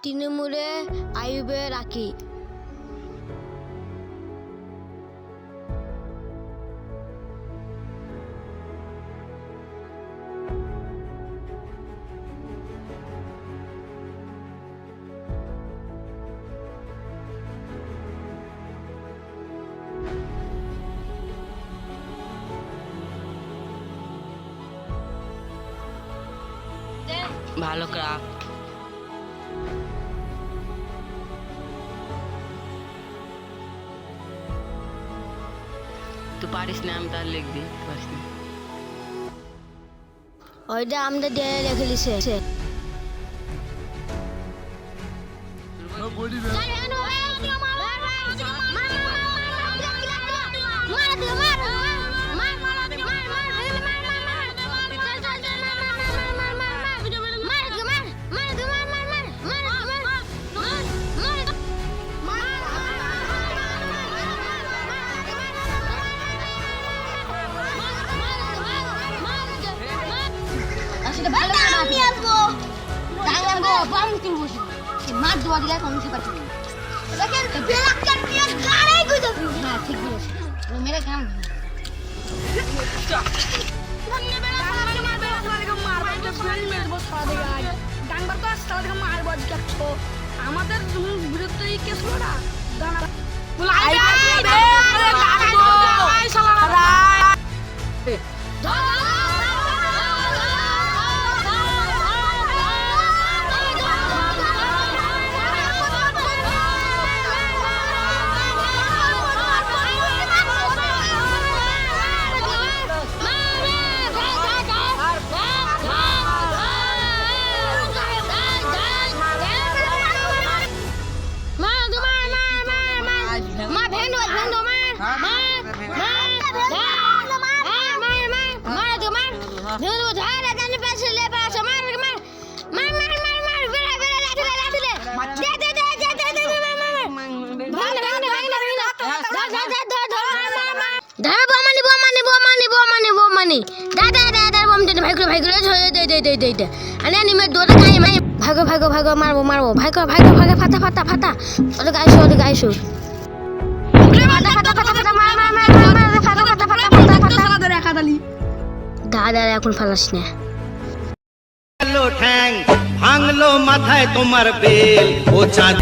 তৃণমূলে আইবে রাখি। ভালো ক্রাক তুই পারিস না, আমি তার লিখবি পারিস না। ওইটা আমরা দিয়ে রেখে দিছে। আমি আসবো বাম তুলবো মার দোয়া দিলে কম সে পারছি দেখেন বেলা কাটিয়ে গাড়াই কই যাবি। হ্যাঁ ঠিক বলেছ, মেরে কাম ধন্যবাদ। মারবে আপনাদেরকে মারবে তো শুনি মেরবো সাদে গায় ডাঙ্গার তো সাদে মারবো দেখছো আমাদের বিরুদ্ধে এই কেস লড়া দানা বলা আইবে কাটবো আই শালা ভাগো ভাগো ভাগো মারবো মারবো ভাগো ভাগো ভাগো ফাটা ফাটা ফাটা ওদিকে আইসো ওদিকে আইসো দাদা এখন ফালাস না ঠ্যাং ভাঙলো মাথায় তোমার বেল ও চাঁদ